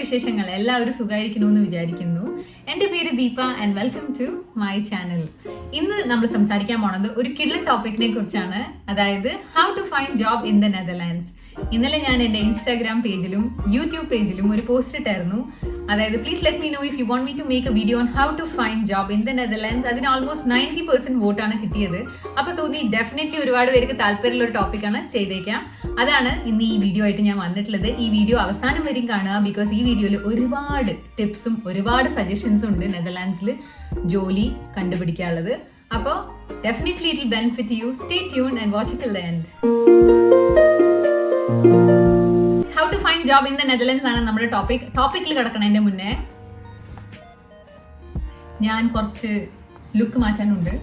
വിശേഷങ്ങൾ എല്ലാവരും സുഖമായിരിക്കണമെന്ന് വിചാരിക്കുന്നു. എൻ്റെ പേര് Deepa and welcome to my channel. ഇന്ന് നമ്മൾ സംസാരിക്കാൻ പോണത് ഒരു കിഡ്ലൻ ടോപ്പിക്കിനെ കുറിച്ചാണ്, അതായത് how to find job in the Netherlands. ഇന്നലെ ഞാൻ എൻ്റെ ഇൻസ്റ്റാഗ്രാം പേജിലും യൂട്യൂബ് പേജിലും ഒരു പോസ്റ്റ് ഇട്ടായിരുന്നു, അതായത് please let me know if you want me to make a video on how to find job in the Netherlands. അതിന് ഓൾമോസ്റ്റ് 90% വോട്ടാണ് കിട്ടിയത്. അപ്പോൾ തോന്നി ഡെഫിനറ്റ്ലി ഒരുപാട് പേർക്ക് താല്പര്യമുള്ള ഒരു ടോപ്പിക്കാണ്, ചെയ്തേക്കാം. അതാണ് ഇന്ന് ഈ വീഡിയോ ആയിട്ട് ഞാൻ വന്നിട്ടുള്ളത്. ഈ വീഡിയോ അവസാനം വരെയും കാണുക, ബിക്കോസ് ഈ വീഡിയോയിൽ ഒരുപാട് ടിപ്സും ഒരുപാട് സജഷൻസും ഉണ്ട് നെതർലാൻഡ്സിൽ ജോലി കണ്ടുപിടിക്കാനുള്ളത്. അപ്പോൾ definitely it will benefit you. Stay tune and watch it till the end. How to find job in the Netherlands ആണ് നമ്മുടെ ടോപ്പിക്കിൽ കിടക്കണതിന്റെ മുന്നേ ഞാൻ കുറച്ച് ലുക്ക് മാറ്റാനുണ്ട്.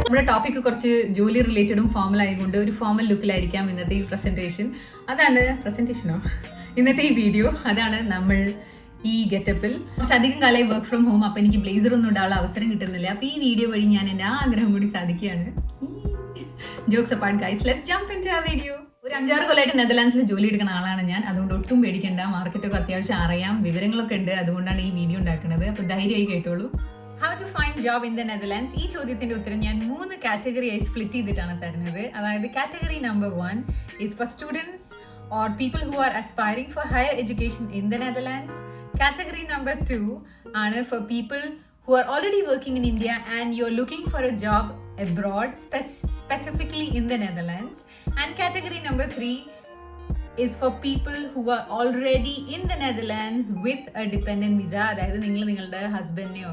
നമ്മുടെ ടോപ്പിക്ക് കുറച്ച് ജോലി റിലേറ്റഡും ഫോമൽ ആയതുകൊണ്ട് ഒരു ഫോമൽ ലുക്കിലായിരിക്കാം ഇന്നത്തെ ഈ പ്രസന്റേഷൻ. അതാണ് ഇന്നത്തെ ഈ വീഡിയോ. അതാണ് നമ്മൾ ഈ ഗെറ്റപ്പിൽ. കുറച്ചധികം കാലമായി വർക്ക് ഫ്രം ഹോം, അപ്പോൾ എനിക്ക് ബ്ലേസർ ഒന്നും ഇടാനുള്ള അവസരം കിട്ടുന്നില്ല. അപ്പോൾ ഈ വീഡിയോ വഴി ഞാൻ എൻ്റെ ആഗ്രഹം കൂടി സാധിക്കുകയാണ്. Jokes apart guys, let's jump into ആ വീഡിയോ. ഒരു 5-6 കൊല്ലമായിട്ട് നെതർലാൻഡ്സിൽ ജോലി എടുക്കുന്ന ആളാണ് ഞാൻ. അതുകൊണ്ട് ഒട്ടും പേടിക്കേണ്ട, മാർക്കറ്റൊക്കെ അത്യാവശ്യം അറിയാം, വിവരങ്ങളൊക്കെ ഉണ്ട്. അതുകൊണ്ടാണ് ഈ വീഡിയോ ഉണ്ടാക്കുന്നത്. അപ്പോൾ ധൈര്യമായി കേട്ടോളൂ. How to find job in the Netherlands. ഈ ചോദ്യത്തിന്റെ ഉത്തരം ഞാൻ 3 കാറ്റഗറിയായി സ്പ്ലിറ്റ് ചെയ്തിട്ടാണ് തരുന്നത്. അതായത് category number 1 is for students or people who are aspiring for higher education in the Netherlands. Category number 2 are for people who are already working in India and you're looking for a job abroad, specifically in the Netherlands. And category number 3 is for people who are already in the Netherlands with a dependent visa. അതായത് നിങ്ങൾ നിങ്ങളുടെ ഹസ്ബൻഡിനെയോ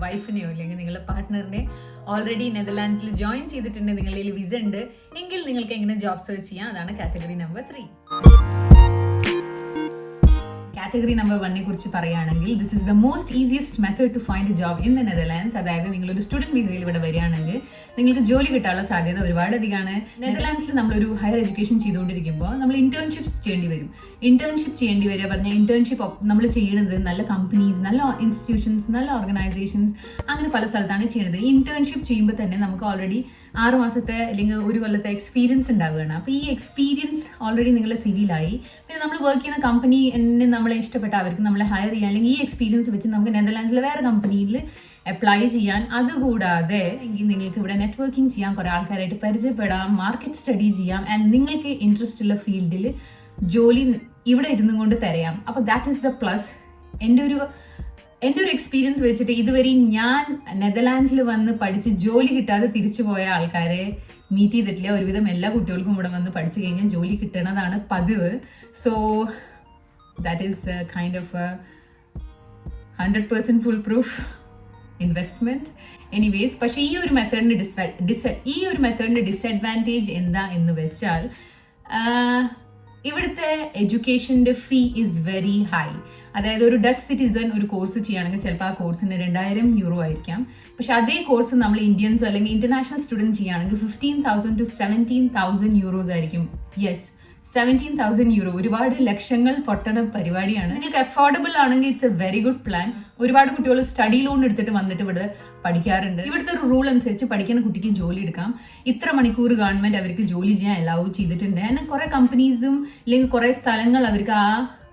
വൈഫിനെയോ അല്ലെങ്കിൽ നിങ്ങളുടെ പാർട്ട്ണറിനെ already നെതർലാൻഡ്സിൽ join ചെയ്തിട്ടുണ്ട്, നിങ്ങളുടെ കയ്യിൽ visa ഉണ്ട് എങ്കിൽ നിങ്ങൾക്ക് എങ്ങനെ ജോബ് സെർച്ച് ചെയ്യാം. അതാണ് കാറ്റഗറി നമ്പർ 3. കാറ്റഗറി നമ്പർ 1 കുറിച്ച് പറയുകയാണെങ്കിൽ, this is the most easiest method to find a job in the Netherlands. അതായത് നിങ്ങളൊരു സ്റ്റുഡൻറ് വിസയിൽ ഇവിടെ വരികയാണെങ്കിൽ നിങ്ങൾക്ക് ജോലി കിട്ടാനുള്ള സാധ്യത ഒരുപാട് അധികമാണ്. നെതർലാൻഡ്സിൽ നമ്മളൊരു ഹയർ എഡ്യൂക്കേഷൻ ചെയ്തുകൊണ്ടിരിക്കുമ്പോൾ നമ്മൾ ഇന്റേൺഷിപ്സ് ചെയ്യേണ്ടി വരും. പറഞ്ഞാൽ ഇന്റേൺഷിപ്പ് നമ്മൾ ചെയ്യുന്നത് നല്ല കമ്പനീസ്, നല്ല ഇൻസ്റ്റിറ്റ്യൂഷൻസ്, നല്ല ഓർഗനൈസേഷൻസ്, അങ്ങനെ പല സ്ഥലത്താണ് ചെയ്യുന്നത്. ഈ ഇന്റേൺഷിപ്പ് ചെയ്യുമ്പോൾ തന്നെ നമുക്ക് ഓൾറെഡി 6 മാസത്തെ അല്ലെങ്കിൽ 1 കൊല്ലത്തെ എക്സ്പീരിയൻസ് ഉണ്ടാവുകയാണ്. അപ്പോൾ ഈ എക്സ്പീരിയൻസ് ഓൾറെഡി നിങ്ങളുടെ സിവിയിലായി. പിന്നെ നമ്മൾ വർക്ക് ചെയ്യുന്ന കമ്പനി നമ്മളെ ഇഷ്ടപ്പെട്ട അവർക്ക് നമ്മളെ ഹയർ ചെയ്യാൻ, അല്ലെങ്കിൽ ഈ എക്സ്പീരിയൻസ് വെച്ച് നമുക്ക് നെതർലാൻഡ്സിലെ വേറെ കമ്പനിയിൽ അപ്ലൈ ചെയ്യാൻ, അതുകൂടാതെ എങ്കിൽ നിങ്ങൾക്ക് ഇവിടെ നെറ്റ്വർക്കിംഗ് ചെയ്യാം, കുറേ ആൾക്കാരായിട്ട് പരിചയപ്പെടാം, മാർക്കറ്റ് സ്റ്റഡി ചെയ്യാം, ആൻഡ് നിങ്ങൾക്ക് ഇൻട്രസ്റ്റ് ഉള്ള ഫീൽഡിൽ ജോലി ഇവിടെ ഇരുന്നും കൊണ്ട് തരാം. അപ്പോൾ ദാറ്റ് ഈസ് ദ പ്ലസ്. എൻ്റെ ഒരു എക്സ്പീരിയൻസ് വെച്ചിട്ട് ഇതുവരെ ഞാൻ നെതർലാൻഡ്സിൽ വന്ന് പഠിച്ച് ജോലി കിട്ടാതെ തിരിച്ചു പോയ ആൾക്കാരെ മീറ്റ് ചെയ്തിട്ടില്ല. ഒരുവിധം എല്ലാ കുട്ടികൾക്കും ഇവിടെ വന്ന് പഠിച്ചു കഴിഞ്ഞാൽ ജോലി കിട്ടണതാണ് പതിവ്. So that is kind of 100% full proof investment. Anyways, പക്ഷേ ഈ ഒരു മെത്തേഡിന്റെ ഡിസഡ്വാൻറ്റേജ് എന്താ എന്ന് വെച്ചാൽ, ഇവിടുത്തെ എഡ്യൂക്കേഷൻ്റെ ഫീ ഈസ് വെരി ഹൈ. അതായത് ഒരു ഡച്ച് സിറ്റിസൺ ഒരു കോഴ്സ് ചെയ്യുകയാണെങ്കിൽ ചിലപ്പോൾ ആ കോഴ്സിന് 2000 യൂറോ ആയിരിക്കാം. പക്ഷെ അതേ കോഴ്സ് നമ്മൾ ഇന്ത്യൻസോ അല്ലെങ്കിൽ ഇന്റർനാഷണൽ സ്റ്റുഡൻറ് ചെയ്യുകയാണെങ്കിൽ 15,000 to 17,000 യൂറോസ് ആയിരിക്കും. Yes, 17,000 euro. ഒരുപാട് ലക്ഷങ്ങൾ പൊട്ടണ പരിപാടിയാണ്. നിങ്ങൾക്ക് അഫോർഡബിൾ ആണെങ്കിൽ it's A very good plan. ഒരുപാട് കുട്ടികൾ സ്റ്റഡി ലോൺ എടുത്തിട്ട് വന്നിട്ട് ഇവിടെ പഠിക്കാറുണ്ട്. ഇവിടുത്തെ ഒരു റൂൾ അനുസരിച്ച് പഠിക്കുന്ന കുട്ടിക്ക് ജോലി എടുക്കാം. ഇത്ര മണിക്കൂർ ഗവൺമെന്റ് അവർക്ക് ജോലി ചെയ്യാൻ അലൗ ചെയ്തിട്ടുണ്ട്. അങ്ങനെ കുറെ കമ്പനീസും അല്ലെങ്കിൽ കുറെ സ്ഥലങ്ങൾ അവർക്ക് ആ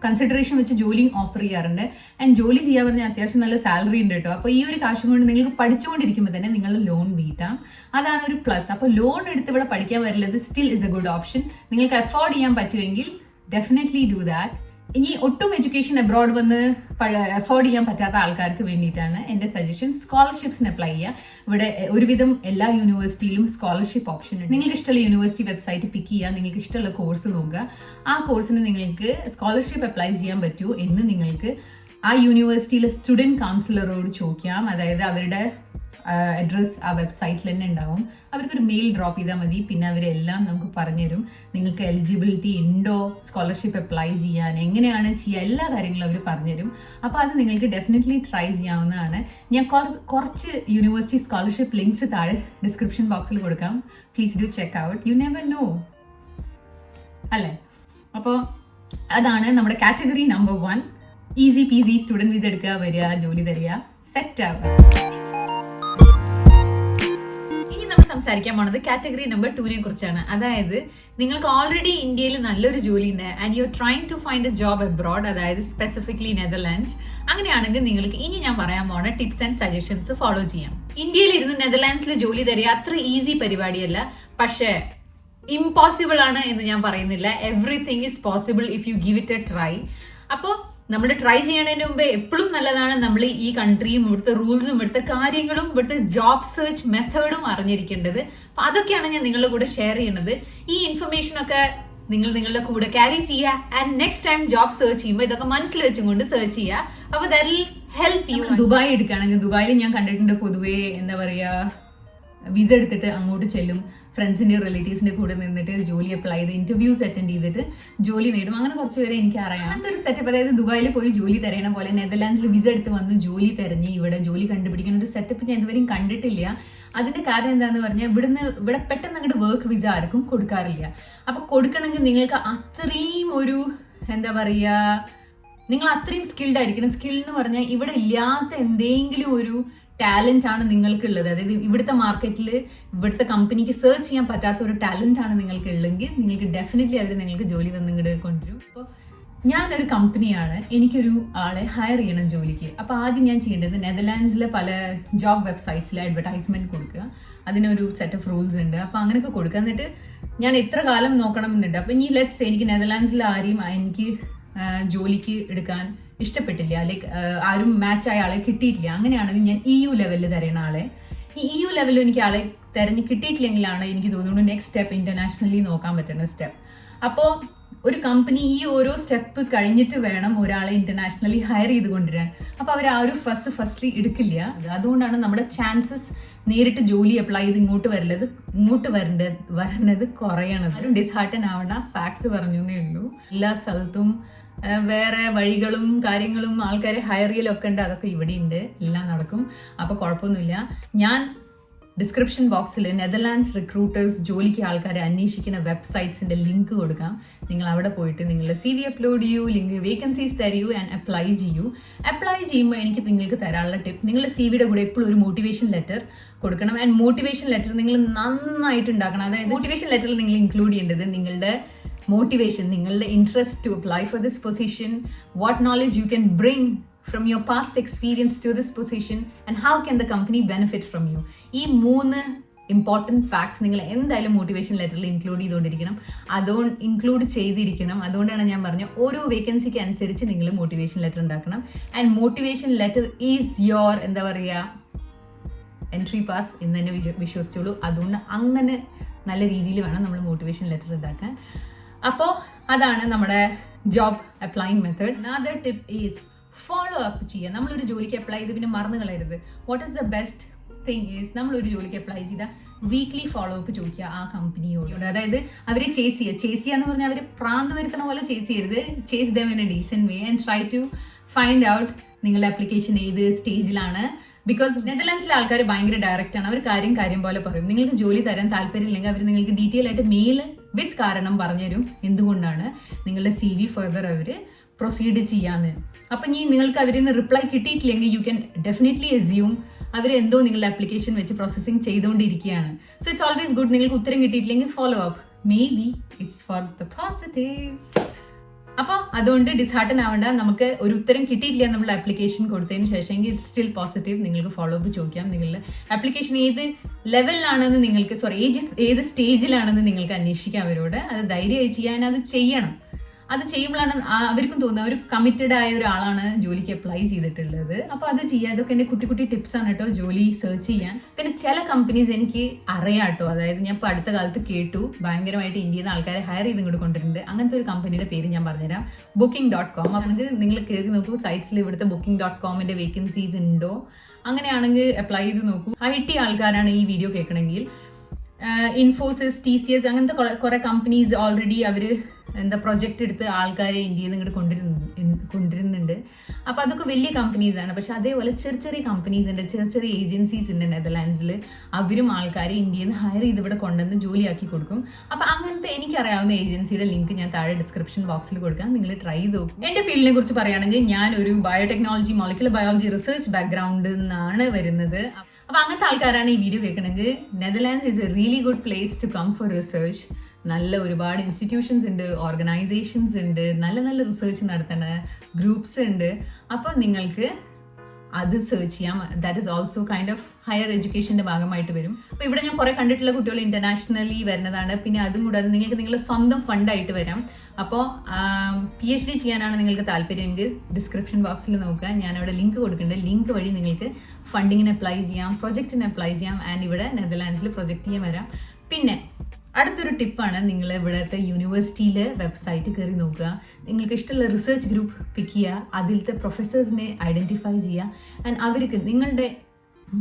കൺസിഡറേഷൻ വെച്ച് ജോലി ഓഫർ ചെയ്യാറുണ്ട്. ആൻഡ് ജോലി ചെയ്യാൻ പറഞ്ഞാൽ അത്യാവശ്യം നല്ല സാലറി ഉണ്ട് കേട്ടോ. അപ്പോൾ ഈ ഒരു കാശും കൊണ്ട് നിങ്ങൾക്ക് പഠിച്ചുകൊണ്ടിരിക്കുമ്പോൾ തന്നെ നിങ്ങൾ ലോൺ വീട്ടാം. അതാണ് ഒരു പ്ലസ്. അപ്പോൾ ലോൺ എടുത്ത് ഇവിടെ പഠിക്കാൻ വരുന്നത് still is A good option. നിങ്ങൾക്ക് അഫോർഡ് ചെയ്യാൻ പറ്റുമെങ്കിൽ ഡെഫിനറ്റ്ലി ഡു ദാറ്റ്. ഇനി ഒട്ടും എഡ്യൂക്കേഷൻ അബ്രോഡ് വന്ന് അഫോർഡ് ചെയ്യാൻ പറ്റാത്ത ആൾക്കാർക്ക് വേണ്ടിയിട്ടാണ് എൻ്റെ സജഷൻ, സ്കോളർഷിപ്സിന് അപ്ലൈ ചെയ്യുക. ഇവിടെ ഒരുവിധം എല്ലാ യൂണിവേഴ്സിറ്റിയിലും സ്കോളർഷിപ്പ് ഓപ്ഷൻ ഉണ്ട്. നിങ്ങൾക്ക് ഇഷ്ടമുള്ള യൂണിവേഴ്സിറ്റി വെബ്സൈറ്റ് പിക്ക് ചെയ്യുക, നിങ്ങൾക്ക് ഇഷ്ടമുള്ള കോഴ്സ് നോക്കുക. ആ കോഴ്സിന് നിങ്ങൾക്ക് സ്കോളർഷിപ്പ് അപ്ലൈ ചെയ്യാൻ പറ്റുമോ എന്ന് നിങ്ങൾക്ക് ആ യൂണിവേഴ്സിറ്റിയിലെ സ്റ്റുഡൻറ് കൗൺസിലറോട് ചോദിക്കാം. അതായത് അവരുടെ അഡ്രസ്സ് ആ വെബ്സൈറ്റിൽ തന്നെ ഉണ്ടാവും. അവർക്കൊരു മെയിൽ ഡ്രോപ്പ് ചെയ്താൽ മതി. പിന്നെ അവരെല്ലാം നമുക്ക് പറഞ്ഞുതരും നിങ്ങൾക്ക് എലിജിബിലിറ്റി ഉണ്ടോ, സ്കോളർഷിപ്പ് അപ്ലൈ ചെയ്യാൻ എങ്ങനെയാണ് ചെയ്യുക, എല്ലാ കാര്യങ്ങളും അവർ പറഞ്ഞുതരും. അപ്പോൾ അത് നിങ്ങൾക്ക് ഡെഫിനറ്റ്ലി ട്രൈ ചെയ്യാവുന്നതാണ്. ഞാൻ കുറച്ച് യൂണിവേഴ്സിറ്റി സ്കോളർഷിപ്പ് ലിങ്ക്സ് താഴെ ഡിസ്ക്രിപ്ഷൻ ബോക്സിൽ കൊടുക്കാം. Please do check out. U never no അല്ലേ. അപ്പോൾ അതാണ് നമ്മുടെ category number 1. Easy peasy student visa എടുക്കുക, വരിക, ജോലി തരിക, സെറ്റ് ആവുക. സംസാരിക്കാൻ പോണത് കാറ്റഗറി നമ്പർ 2 കുറിച്ചാണ്. അതായത് നിങ്ങൾക്ക് ഓൾറെഡി ഇന്ത്യയിൽ നല്ലൊരു ജോലി ഉണ്ട് and you are trying to find a job abroad, അതായത് സ്പെസിഫിക്കലി നെതർലാൻഡ്സ്. അങ്ങനെയാണെങ്കിൽ നിങ്ങൾക്ക് ഇനി ഞാൻ പറയാൻ പോണ ടിപ്സ് ആൻഡ് സജഷൻസ് ഫോളോ ചെയ്യാം. ഇന്ത്യയിൽ ഇരുന്ന് നെതർലാൻഡ്സിൽ ജോലി തരിക അത്ര ഈസി പരിപാടിയല്ല, പക്ഷേ ഇമ്പോസിബിൾ ആണ് എന്ന് ഞാൻ പറയുന്നില്ല. Everything is possible if you give it A try. അപ്പോൾ നമ്മൾ ട്രൈ ചെയ്യണതിന് മുമ്പേ എപ്പോഴും നല്ലതാണ് നമ്മൾ ഈ കൺട്രിയും ഇവിടുത്തെ റൂൾസും ഇവിടുത്തെ കാര്യങ്ങളും ഇവിടുത്തെ ജോബ് സെർച്ച് മെത്തേഡും അറിഞ്ഞിരിക്കേണ്ടത്. അപ്പൊ അതൊക്കെയാണ് ഞാൻ നിങ്ങളുടെ കൂടെ ഷെയർ ചെയ്യുന്നത്. ഈ ഇൻഫർമേഷനൊക്കെ നിങ്ങൾ നിങ്ങളുടെ കൂടെ ക്യാരി ചെയ്യുക and next time job search ചെയ്യുമ്പോൾ ഇതൊക്കെ മനസ്സിൽ വെച്ചുകൊണ്ട് സെർച്ച് ചെയ്യുക. അപ്പോൾ that will help you. Dubai എടുക്കുകയാണെങ്കിൽ ദുബായിൽ ഞാൻ കണ്ടിട്ടുണ്ട് പൊതുവേ എന്താ പറയുക, വിസ എടുത്തിട്ട് അങ്ങോട്ട് ചെല്ലും, ഫ്രണ്ട്സിന്റെ റിലേറ്റീവ്സിന്റെ കൂടെ നിന്നിട്ട് ജോലി അപ്ലൈ ചെയ്ത് ഇന്റർവ്യൂസ് അറ്റൻഡ് ചെയ്തിട്ട് ജോലി നേടും. അങ്ങനെ കുറച്ച് പേരെ എനിക്ക് അറിയാം. അങ്ങനത്തെ ഒരു സെറ്റപ്പ്, അതായത് ദുബായിൽ പോയി ജോലി തരയണ പോലെ നെതർലാൻഡ്സിൽ വിസ എടുത്ത് വന്ന് ജോലി തെരഞ്ഞ് ഇവിടെ ജോലി കണ്ടുപിടിക്കുന്ന ഒരു സെറ്റപ്പ് ഞാൻ ഇതുവരെയും കണ്ടിട്ടില്ല. അതിന്റെ കാര്യം എന്താന്ന് പറഞ്ഞാൽ ഇവിടെ പെട്ടെന്ന് അങ്ങോട്ട് വർക്ക് വിസ ആർക്കും കൊടുക്കാറില്ല. അപ്പൊ കൊടുക്കണമെങ്കിൽ നിങ്ങൾക്ക് അത്രയും ഒരു എന്താ പറയാ, നിങ്ങൾ അത്രയും സ്കിൽഡ് ആയിരിക്കണം. സ്കിൽ എന്ന് പറഞ്ഞാൽ ഇവിടെ ഇല്ലാത്ത എന്തെങ്കിലും ഒരു ടാലന്റ് ആണ് നിങ്ങൾക്കുള്ളത്. അതായത് ഇവിടുത്തെ മാർക്കറ്റിൽ ഇവിടുത്തെ കമ്പനിക്ക് സെർച്ച് ചെയ്യാൻ പറ്റാത്ത ഒരു ടാലന്റ് ആണ് നിങ്ങൾക്ക് ഉള്ളെങ്കിൽ നിങ്ങൾക്ക് ഡെഫിനറ്റ്ലി അവർ നിങ്ങൾക്ക് ജോലി തന്നു ഇങ്ങോട്ട് കൊണ്ടുവരും. അപ്പോൾ ഞാനൊരു കമ്പനിയാണ്, എനിക്കൊരു ആളെ ഹയർ ചെയ്യണം ജോലിക്ക്. അപ്പോൾ ആദ്യം ഞാൻ ചെയ്യേണ്ടത് നെതർലാൻഡ്സിലെ പല ജോബ് വെബ്സൈറ്റ്സിൽ അഡ്വർടൈസ്മെന്റ് കൊടുക്കുക. അതിനൊരു സെറ്റ് ഓഫ് റൂൾസ് ഉണ്ട്. അപ്പോൾ അങ്ങനെയൊക്കെ കൊടുക്കുക. എന്നിട്ട് ഞാൻ എത്ര കാലം നോക്കണം എന്നുണ്ട്. അപ്പോൾ ഇനി ലെറ്റ്സ് എനിക്ക് നെതർലാൻഡ്സിൽ ആരെയും എനിക്ക് ജോലിക്ക് എടുക്കാൻ ഇഷ്ടപ്പെട്ടില്ല, ലൈക്ക് ആരും മാച്ചായ ആളെ കിട്ടിയിട്ടില്ല. അങ്ങനെയാണെങ്കിൽ ഞാൻ EU ലെവലിൽ തരുന്ന ആളെ, ഈ EU ലെവലിൽ എനിക്ക് ആളെ തിരഞ്ഞ് കിട്ടിയിട്ടില്ലെങ്കിലാണ് എനിക്ക് തോന്നുന്നു നെക്സ്റ്റ് സ്റ്റെപ്പ് ഇന്റർനാഷണലി നോക്കാൻ പറ്റുന്ന സ്റ്റെപ്പ്. അപ്പോൾ ഒരു കമ്പനി ഈ ഓരോ സ്റ്റെപ്പ് കഴിഞ്ഞിട്ട് വേണം ഒരാളെ ഇന്റർനാഷണലി ഹയർ ചെയ്ത് കൊണ്ടുവരാൻ. അപ്പോൾ അവർ ആ ഒരു ഫസ്റ്റ്ലി എടുക്കില്ല. അതുകൊണ്ടാണ് നമ്മുടെ ചാൻസസ് നേരിട്ട് ജോലി അപ്ലൈ ചെയ്ത് ഇങ്ങോട്ട് വരേണ്ടത് കുറയണത്. ആരും ഡിസ്ഹാർട്ടൻ ആവണ്ട, ഫാക്ട്സ് പറഞ്ഞു എന്നേ ഉള്ളൂ. എല്ലാ സ്ഥലത്തും വേറെ വഴികളും കാര്യങ്ങളും ആൾക്കാരെ ഹയർ ചെയ്യലൊക്കെ ഉണ്ട്. അതൊക്കെ ഇവിടെ ഉണ്ട്, എല്ലാം നടക്കും. അപ്പോൾ കുഴപ്പമൊന്നുമില്ല. ഞാൻ ഡിസ്ക്രിപ്ഷൻ ബോക്സിൽ നെതർലാൻഡ്സ് റിക്രൂട്ടേഴ്സ് ജോലിക്ക് ആൾക്കാരെ അന്വേഷിക്കുന്ന വെബ്സൈറ്റ്സിൻ്റെ ലിങ്ക് കൊടുക്കാം. നിങ്ങൾ അവിടെ പോയിട്ട് നിങ്ങളുടെ CV അപ്ലോഡ് ചെയ്യൂ, ലിങ്ക് വേക്കൻസീസ് തരൂ ആൻഡ് അപ്ലൈ ചെയ്യൂ. അപ്ലൈ ചെയ്യുമ്പോൾ എനിക്ക് നിങ്ങൾക്ക് തരാനുള്ള ടിപ്പ്, നിങ്ങളുടെ CVയുടെ കൂടെ എപ്പോഴും ഒരു മോട്ടിവേഷൻ ലെറ്റർ കൊടുക്കണം. ആൻഡ് മോട്ടിവേഷൻ ലെറ്റർ നിങ്ങൾ നന്നായിട്ട് ഉണ്ടാക്കണം. അതായത് മോട്ടിവേഷൻ ലെറ്ററിൽ നിങ്ങൾ ഇൻക്ലൂഡ് ചെയ്യേണ്ടത് നിങ്ങളുടെ motivation, നിങ്ങളുടെ interest to apply for this position, what knowledge you can bring from your past experience to this position and how can the company benefit from you. ഈ 3 important facts നിങ്ങൾ എന്തായാലും motivation ലെറ്ററിൽ include ചെയ്തിരിക്കണം. അതുകൊണ്ടാണ് ഞാൻ പറഞ്ഞത് ഓരോ വേക്കൻസിക്ക് അനുസരിച്ച് നിങ്ങൾ മോട്ടിവേഷൻ ലെറ്റർ ഉണ്ടാക്കണം. And motivation letter is your എന്താ പറയുക എൻട്രി പാസ് എന്ന് തന്നെ വിശ്വസിച്ചോളൂ. അതുകൊണ്ട് അങ്ങനെ നല്ല രീതിയിൽ വേണം നമ്മൾ മോട്ടിവേഷൻ ലെറ്റർ ഉണ്ടാക്കാൻ. അപ്പോൾ അതാണ് നമ്മുടെ job applying method. Another tip is follow up ചെയ്യുക. നമ്മളൊരു ജോലിക്ക് അപ്ലൈ ചെയ്ത് പിന്നെ മറന്നു കളയരുത്. What is the best thing is നമ്മളൊരു ജോലിക്ക് അപ്ലൈ ചെയ്താൽ വീക്ക്ലി ഫോളോ അപ്പ് ചോദിക്കുക ആ കമ്പനിയോട്. അതായത് അവരെ ചേസ് ചെയ്യുക എന്ന് പറഞ്ഞാൽ അവർ പ്രാന്ത് വരുത്തണ പോലെ ചേസ് ചെയ്യരുത്. Chase them in a decent way and try to find out നിങ്ങളുടെ ആപ്ലിക്കേഷൻ ഏത് സ്റ്റേജിലാണ്. ബിക്കോസ് നെതർലാൻഡ്സിലെ ആൾക്കാർ ഭയങ്കര ഡയറക്റ്റ് ആണ്. അവർ കാര്യം പോലെ പറയും. നിങ്ങൾക്ക് ജോലി തരാൻ താല്പര്യമില്ലെങ്കിൽ അവർ നിങ്ങൾക്ക് ഡീറ്റെയിൽ ആയിട്ട് മെയിൽ വിത്ത് കാരണം പറഞ്ഞുതരും എന്തുകൊണ്ടാണ് നിങ്ങളുടെ CV ഫർദർ അവർ പ്രൊസീഡ് ചെയ്യാന്ന്. അപ്പം ഇനി നിങ്ങൾക്ക് അവരിൽ നിന്ന് റിപ്ലൈ കിട്ടിയിട്ടില്ലെങ്കിൽ യു ക്യാൻ ഡെഫിനറ്റ്ലി അസ്യൂം അവരെന്തോ നിങ്ങളുടെ ആപ്ലിക്കേഷൻ വെച്ച് പ്രോസസ്സിങ് ചെയ്തുകൊണ്ടിരിക്കുകയാണ്. So it's always good. നിങ്ങൾക്ക് ഉത്തരം കിട്ടിയിട്ടില്ലെങ്കിൽ follow up, maybe it's for the positive. അപ്പോൾ അതുകൊണ്ട് ഡിസ്ഹാർട്ടൻ ആവേണ്ട. നമുക്ക് ഒരു ഉത്തരം കിട്ടിയിട്ടില്ല നമ്മൾ ആപ്ലിക്കേഷൻ കൊടുത്തതിന് ശേഷം ഇറ്റ്സ് സ്റ്റിൽ പോസിറ്റീവ്. നിങ്ങൾക്ക് ഫോളോ അപ്പ് ചോദിക്കാം. നിങ്ങളുടെ ആപ്ലിക്കേഷൻ ഏത് ലെവലിലാണെന്ന് നിങ്ങൾക്ക് ഏത് സ്റ്റേജിലാണെന്ന് നിങ്ങൾക്ക് അന്വേഷിക്കാം അവരോട്. അത് ധൈര്യമായി ചെയ്യാൻ അത് ചെയ്യണം. അത് ചെയ്യുമ്പോഴാണ് അവർക്കും തോന്നുന്നത് ഒരു കമ്മിറ്റഡ് ആയ ഒരാളാണ് ജോലിക്ക് അപ്ലൈ ചെയ്തിട്ടുള്ളത്. അപ്പോൾ അത് ചെയ്യുക. അതൊക്കെ എൻ്റെ കുട്ടി ടിപ്സാണ് കേട്ടോ ജോലി സെർച്ച് ചെയ്യാൻ. പിന്നെ ചില കമ്പനീസ് എനിക്ക് അറിയാം കേട്ടോ. അതായത് ഞാൻ ഇപ്പോൾ അടുത്ത കാലത്ത് കേട്ടു ഭയങ്കരമായിട്ട് ഇന്ത്യയിൽ നിന്ന് ആൾക്കാരെ ഹയർ ചെയ്ത് ഇങ്ങോട്ട് കൊണ്ടിട്ടുണ്ട്. അങ്ങനത്തെ ഒരു കമ്പനിയുടെ പേര് ഞാൻ പറഞ്ഞുതരാം, booking.com. അപ്പോൾ നിങ്ങൾ കയറി നോക്കൂ സൈറ്റ്സിൽ ഇവിടുത്തെ booking.comന്റെ വേക്കൻസീസ് ഉണ്ടോ. അങ്ങനെയാണെങ്കിൽ അപ്ലൈ ചെയ്ത് നോക്കൂ. IT ആൾക്കാരാണ് ഈ വീഡിയോ കേൾക്കണമെങ്കിൽ ഇൻഫോസിസ്, TCS അങ്ങനത്തെ കുറേ കമ്പനീസ് ഓൾറെഡി അവർ പ്രൊജക്റ്റ് എടുത്ത് ആൾക്കാരെ ഇന്ത്യയിൽ നിന്ന് ഇങ്ങോട്ട് കൊണ്ടുവരുന്നുണ്ട്. അപ്പോൾ അതൊക്കെ വലിയ കമ്പനീസാണ്. പക്ഷെ അതേപോലെ ചെറിയ കമ്പനീസ് ഉണ്ട്, ചെറിയ ഏജൻസീസ് ഉണ്ട് നെതർലാൻഡ്സിൽ. അവരും ആൾക്കാരെ ഇന്ത്യയിൽ നിന്ന് ഹയർ ചെയ്ത് ഇവിടെ കൊണ്ടുവന്ന് ജോലിയാക്കി കൊടുക്കും. അപ്പോൾ അങ്ങനത്തെ എനിക്കറിയാവുന്ന ഏജൻസിയുടെ ലിങ്ക് ഞാൻ താഴെ ഡിസ്ക്രിപ്ഷൻ ബോക്സിൽ കൊടുക്കാം. നിങ്ങൾ ട്രൈ ചെയ്ത് നോക്കും. എൻ്റെ ഫീൽഡിനെ കുറിച്ച് പറയുകയാണെങ്കിൽ ഞാൻ ഒരു ബയോടെക്നോളജി, മോളിക്കുലർ ബയോളജി റിസർച്ച് ബാക്ക്ഗ്രൗണ്ടിൽ നിന്നാണ് വരുന്നത്. അപ്പോൾ അങ്ങനത്തെ ആൾക്കാരാണ് ഈ വീഡിയോ കേൾക്കണമെങ്കിൽ Netherlands is a really good place to come for research. നല്ല ഒരുപാട് ഇൻസ്റ്റിറ്റ്യൂഷൻസ് ഉണ്ട്, ഓർഗനൈസേഷൻസ് ഉണ്ട്, നല്ല നല്ല റിസർച്ച് നടത്തുന്ന ഗ്രൂപ്പ്സ് ഉണ്ട്. അപ്പോൾ നിങ്ങൾക്ക് അത് സെർച്ച് ചെയ്യാം. That is also kind of higher എഡ്യൂക്കേഷൻ്റെ ഭാഗമായിട്ട് വരും. അപ്പോൾ ഇവിടെ ഞാൻ കുറേ കണ്ടിട്ടുള്ള കുട്ടികൾ ഇൻ്റർനാഷണലി വരുന്നതാണ്. പിന്നെ അതും കൂടാതെ നിങ്ങൾക്ക് നിങ്ങളുടെ സ്വന്തം ഫണ്ടായിട്ട് വരാം. അപ്പോൾ PhD ചെയ്യാനാണ് നിങ്ങൾക്ക് താല്പര്യമെങ്കിൽ ഡിസ്ക്രിപ്ഷൻ ബോക്സിൽ നോക്കുക, ഞാനവിടെ ലിങ്ക് കൊടുക്കുന്നുണ്ട്. ലിങ്ക് വഴി നിങ്ങൾക്ക് ഫണ്ടിങ്ങിന് അപ്ലൈ ചെയ്യാം, പ്രൊജക്റ്റിന് അപ്ലൈ ചെയ്യാം, ആൻഡ് ഇവിടെ നെതർലാൻഡ്സിൽ പ്രൊജക്റ്റ് ചെയ്യാൻ വരാം. പിന്നെ അടുത്തൊരു ടിപ്പാണ്, നിങ്ങൾ ഇവിടുത്തെ യൂണിവേഴ്സിറ്റിയിലെ വെബ്സൈറ്റ് കയറി നോക്കുക. നിങ്ങൾക്ക് ഇഷ്ടമുള്ള റിസർച്ച് ഗ്രൂപ്പ് പിക്ക് ചെയ്യുക, അതിലത്തെ പ്രൊഫസേഴ്സിനെ ഐഡൻറ്റിഫൈ ചെയ്യുക, ആൻഡ് അവർക്ക് നിങ്ങളുടെ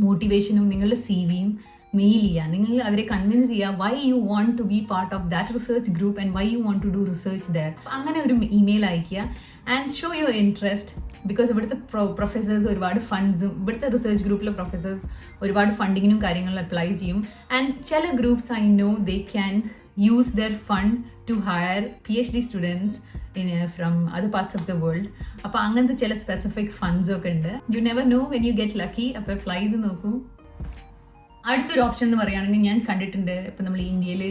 മോട്ടിവേഷനും നിങ്ങളുടെ CV-യും മെയിൽ ചെയ്യുക. നിങ്ങൾ അവരെ കൺവിൻസ് ചെയ്യുക why you want to be part of that research group and why you want to do research there. അങ്ങനെ ഒരു ഇമെയിൽ അയക്കുക and show your interest. Because ഇവിടുത്തെ പ്രൊഫസേഴ്സ് ഒരുപാട് ഫണ്ട്സും, ഇവിടുത്തെ റിസർച്ച് ഗ്രൂപ്പിലെ പ്രൊഫസേഴ്സ് ഒരുപാട് ഫണ്ടിങ്ങിനും കാര്യങ്ങളും അപ്ലൈ ചെയ്യും. ആൻഡ് ചില groups I know they can use their fund to hire PhD students from other parts of the world. അപ്പോൾ അങ്ങനത്തെ ചില സ്പെസിഫിക് ഫണ്ട്സ് ഒക്കെ ഉണ്ട്. You never know when you get lucky. അപ്പോൾ അപ്ലൈ ചെയ്ത് നോക്കൂ. അടുത്തൊരു ഓപ്ഷൻ എന്ന് പറയുകയാണെങ്കിൽ ഞാൻ കണ്ടിട്ടുണ്ട്, ഇപ്പം നമ്മൾ ഇന്ത്യയിൽ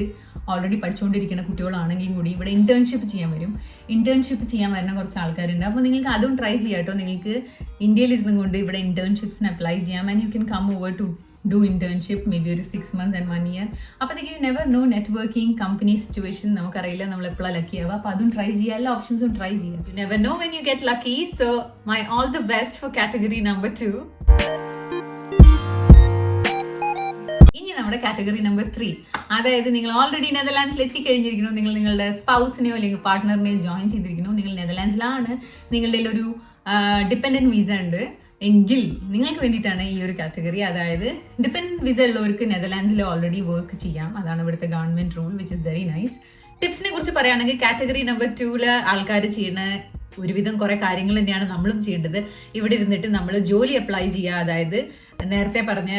ഓൾറെഡി പഠിച്ചുകൊണ്ടിരിക്കുന്ന കുട്ടികളാണെങ്കിൽ കൂടി ഇവിടെ ഇന്റേൺഷിപ്പ് ചെയ്യാൻ വരും. ഇന്റേൺഷിപ്പ് ചെയ്യാൻ വരുന്ന കുറച്ച് ആൾക്കാരുണ്ട്. അപ്പോൾ നിങ്ങൾക്ക് അതും ട്രൈ ചെയ്യാം കേട്ടോ. നിങ്ങൾക്ക് ഇന്ത്യയിലിരുന്നു കൊണ്ട് ഇവിടെ ഇന്റേൺഷിപ്സിന് അപ്ലൈ ചെയ്യാം. And you can come over to do internship maybe ഒരു 6 months and 1 year. അപ്പോഴത്തേക്ക് you never know, networking, company situation നമുക്കറിയില്ല, നമ്മൾ എപ്പോഴാണ് ലക്കി ആവുക. അപ്പോൾ അതും ട്രൈ ചെയ്യുക, എല്ലാ ഓപ്ഷൻസും ട്രൈ ചെയ്യാം. U never know when you get lucky. So my all the best for category number 2. നമ്മുടെ കാറ്റഗറി നമ്പർ 3, അതായത് നിങ്ങൾ ഓൾറെഡി നെതർലാൻഡ്സിൽ എത്തിക്കഴിഞ്ഞിരിക്കുന്നു, നിങ്ങൾ നിങ്ങളുടെ സ്പൗസിനെയോ അല്ലെങ്കിൽ പാർട്ട്ണറിനെയോ ജോയിൻ ചെയ്തിരിക്കുന്നു, നിങ്ങൾ നെതർലാൻഡ്സിലാണ്, നിങ്ങളുടെ ഒരു ഡിപ്പെൻഡൻറ്റ് വിസ ഉണ്ട് എങ്കിൽ നിങ്ങൾക്ക് വേണ്ടിയിട്ടാണ് ഈ ഒരു കാറ്റഗറി. അതായത് ഡിപ്പെൻഡൻറ്റ് വിസ ഉള്ളവർക്ക് നെതർലാൻഡ്സിൽ ഓൾറെഡി വർക്ക് ചെയ്യാം. അതാണ് ഇവിടുത്തെ government rule, which is very nice. ടിപ്സിനെ കുറിച്ച് പറയുകയാണെങ്കിൽ കാറ്റഗറി നമ്പർ 2 ആൾക്കാർ ചെയ്യുന്ന ഒരുവിധം കുറേ കാര്യങ്ങൾ തന്നെയാണ് നമ്മളും ചെയ്യേണ്ടത്. ഇവിടെ ഇരുന്നിട്ട് നമ്മൾ ജോലി അപ്ലൈ ചെയ്യുക. അതായത് നേരത്തെ പറഞ്ഞ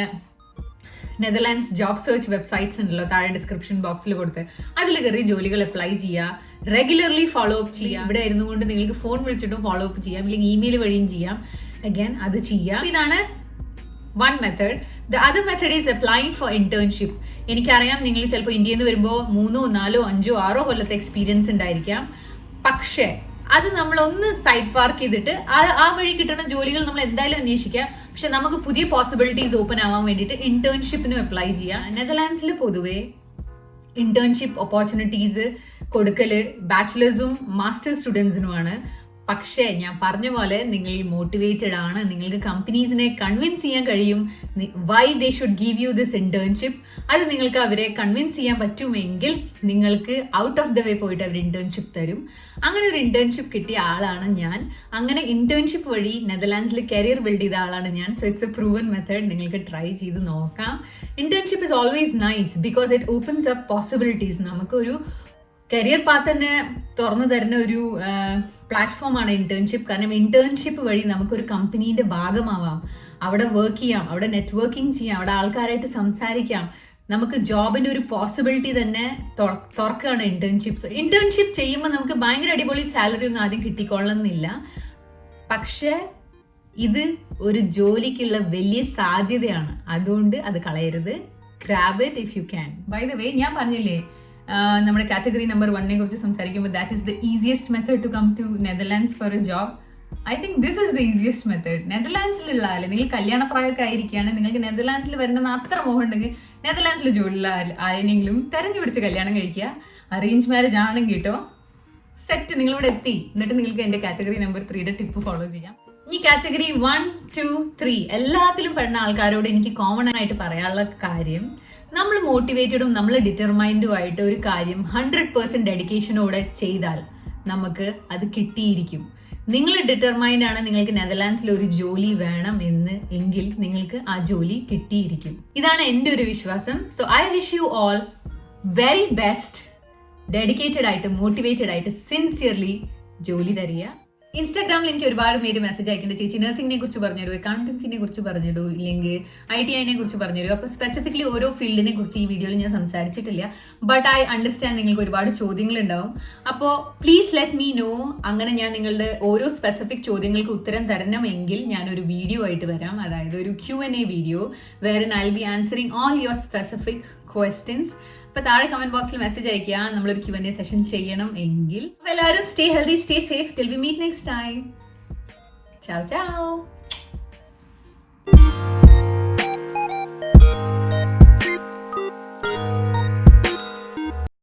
നെതർലാൻഡ്സ് ജോബ് സെർച്ച് വെബ്സൈറ്റ്സ് ഉണ്ടല്ലോ, താഴെ ഡിസ്ക്രിപ്ഷൻ ബോക്സിൽ കൊടുത്ത് അതിൽ കയറി ജോലികൾ അപ്ലൈ ചെയ്യുക, റെഗുലർലി ഫോളോ അപ്പ് ചെയ്യുക. ഇവിടെ ഇരുന്നു കൊണ്ട് നിങ്ങൾക്ക് ഫോൺ വിളിച്ചിട്ടും ഫോളോ അപ്പ് ചെയ്യാം, അല്ലെങ്കിൽ ഇമെയിൽ വഴിയും ചെയ്യാം. അഗൈൻ അത് ചെയ്യാം. ഇതാണ് one method. The other method is applying for internship. എനിക്കറിയാം നിങ്ങൾ ചിലപ്പോൾ ഇന്ത്യയിൽ നിന്ന് വരുമ്പോൾ 3, 4, 5, 6 കൊല്ലത്തെ എക്സ്പീരിയൻസ് ഉണ്ടായിരിക്കാം. പക്ഷേ അത് നമ്മളൊന്ന് സൈഡ് പാർക്ക് ചെയ്തിട്ട് ആ വഴി കിട്ടുന്ന ജോലികൾ നമ്മൾ എന്തായാലും അന്വേഷിക്കുക. പക്ഷെ നമുക്ക് പുതിയ പോസിബിലിറ്റീസ് ഓപ്പൺ ആവാൻ വേണ്ടിയിട്ട് ഇന്റേൺഷിപ്പിനും അപ്ലൈ ചെയ്യാം. നെതർലാൻഡ്സിൽ പൊതുവേ ഇന്റേൺഷിപ്പ് ഓപ്പർച്യൂണിറ്റീസ് കൊടുക്കല് ബാച്ചിലേഴ്സും മാസ്റ്റേഴ്സ് സ്റ്റുഡൻസിനുമാണ്. പക്ഷേ ഞാൻ പറഞ്ഞ പോലെ നിങ്ങൾ മോട്ടിവേറ്റഡ് ആണ്, നിങ്ങൾക്ക് കമ്പനീസിനെ കൺവിൻസ് ചെയ്യാൻ കഴിയും why they should give you this internship. അത് നിങ്ങൾക്ക് അവരെ കൺവിൻസ് ചെയ്യാൻ പറ്റുമെങ്കിൽ നിങ്ങൾക്ക് ഔട്ട് ഓഫ് ദ വേ പോയിട്ട് അവർ ഇന്റേൺഷിപ്പ് തരും. അങ്ങനെ ഒരു ഇന്റേൺഷിപ്പ് കിട്ടിയ ആളാണ് ഞാൻ. അങ്ങനെ ഇന്റേൺഷിപ്പ് വഴി നെതർലാൻഡ്സിൽ കരിയർ ബിൽഡ് ചെയ്ത ആളാണ് ഞാൻ. So it's A proven method, നിങ്ങൾക്ക് ട്രൈ ചെയ്ത് നോക്കാം. Internship is always nice because it opens up possibilities. നമുക്കൊരു കരിയർ പാത്ത് തന്നെ തുറന്നു തരുന്ന ഒരു പ്ലാറ്റ്ഫോമാണ് ഇന്റേൺഷിപ്പ്. കാരണം ഇന്റേൺഷിപ്പ് വഴി നമുക്കൊരു കമ്പനീൻ്റെ ഭാഗമാവാം, അവിടെ വർക്ക് ചെയ്യാം, അവിടെ നെറ്റ്വർക്കിംഗ് ചെയ്യാം, അവിടെ ആൾക്കാരായിട്ട് സംസാരിക്കാം. നമുക്ക് ജോബിൻ്റെ ഒരു പോസിബിലിറ്റി തന്നെ തുറക്കുകയാണ് ഇന്റേൺഷിപ്സ്. ഇന്റേൺഷിപ്പ് ചെയ്യുമ്പോൾ നമുക്ക് ഭയങ്കര അടിപൊളി സാലറി ഒന്നും ആദ്യം കിട്ടിക്കൊള്ളണമെന്നില്ല. പക്ഷേ ഇത് ഒരു ജോലിക്കുള്ള വലിയ സാധ്യതയാണ്. അതുകൊണ്ട് അത് കളയരുത്. Grab it if you can. By the way, ഞാൻ പറഞ്ഞില്ലേ നമ്മുടെ കാറ്റഗറി നമ്പർ 1 കുറിച്ച് സംസാരിക്കുമ്പോൾ that is the easiest method to come to Netherlands for a job. I think this is the easiest method. നെതർലാൻഡ്സിലുള്ള ആളെ നിങ്ങൾ കല്യാണപ്രായമൊക്കെ ആയിരിക്കുകയാണ്, നിങ്ങൾക്ക് നെതർലാൻഡ്സിൽ വരണമെന്ന് അത്ര മോഹം ഉണ്ടെങ്കിൽ നെതർലാൻഡ്സിൽ ജോലിയുള്ള ആരെങ്കിലും തെരഞ്ഞു പിടിച്ച് കല്യാണം കഴിക്കുക. അറേഞ്ച് മാരേജ് ആണെങ്കിൽ കേട്ടോ സെറ്റ്, നിങ്ങളിവിടെ എത്തി. എന്നിട്ട് നിങ്ങൾക്ക് എൻ്റെ കാറ്റഗറി നമ്പർ 3 ടിപ്പ് ഫോളോ ചെയ്യാം. ഈ കാറ്റഗറി 1, 2, 3 എല്ലാത്തിലും പെടുന്ന ആൾക്കാരോട് എനിക്ക് കോമൺ ആയിട്ട് പറയാനുള്ള കാര്യം, നമ്മൾ മോട്ടിവേറ്റഡും നമ്മൾ ഡിറ്റർമൈൻഡുമായിട്ട് ഒരു കാര്യം 100% ഡെഡിക്കേഷനോടെ ചെയ്താൽ നമുക്ക് അത് കിട്ടിയിരിക്കും. നിങ്ങൾ ഡിറ്റർമൈൻഡ് ആണ്, നിങ്ങൾക്ക് നെതർലാൻഡ്സിൽ ഒരു ജോലി വേണം എങ്കിൽ നിങ്ങൾക്ക് ആ ജോലി കിട്ടിയിരിക്കും. ഇതാണ് എൻ്റെ ഒരു വിശ്വാസം. So I wish you all very best. Dedicated ആയിട്ട്, മോട്ടിവേറ്റഡ് ആയിട്ട്, സിൻസിയർലി ജോലി തരിക. ഇൻസ്റ്റാഗ്രാമിൽ എനിക്ക് ഒരുപാട് പേര് മെസ്സേജ് അയക്കുന്നുണ്ട്, ചേച്ചി നഴ്സിംഗിനെ കുറിച്ച് പറഞ്ഞുതരൂ, അക്കൗണ്ടൻസിനെ കുറിച്ച് പറഞ്ഞിടൂ, ഇല്ലെങ്കിൽ ITIനെ കുറിച്ച് പറഞ്ഞുതരൂ. അപ്പോൾ സ്പെസിഫിക്കലി ഓരോ ഫീൽഡിനെ കുറിച്ച് ഈ വീഡിയോയിൽ ഞാൻ സംസാരിച്ചിട്ടില്ല. ബട്ട് ഐ അണ്ടർസ്റ്റാൻഡ് നിങ്ങൾക്ക് ഒരുപാട് ചോദ്യങ്ങളുണ്ടാവും. അപ്പോൾ പ്ലീസ് ലെറ്റ് മീ നോ. അങ്ങനെ ഞാൻ നിങ്ങളുടെ ഓരോ സ്പെസിഫിക് ചോദ്യങ്ങൾക്ക് ഉത്തരം തരണമെങ്കിൽ ഞാനൊരു വീഡിയോ ആയിട്ട് വരാം, അതായത് ഒരു Q&A വീഡിയോ വേറെ I will be answering all your specific questions. അപ്പോൾ താഴെ കമന്റ് ബോക്സിൽ മെസ്സേജ് അയക്കുക നമ്മളൊരു Q&A സെഷൻ ചെയ്യണം എങ്കിൽ. അപ്പോൾ എല്ലാവരും stay healthy, stay safe. Till we meet next time. Ciao, ciao.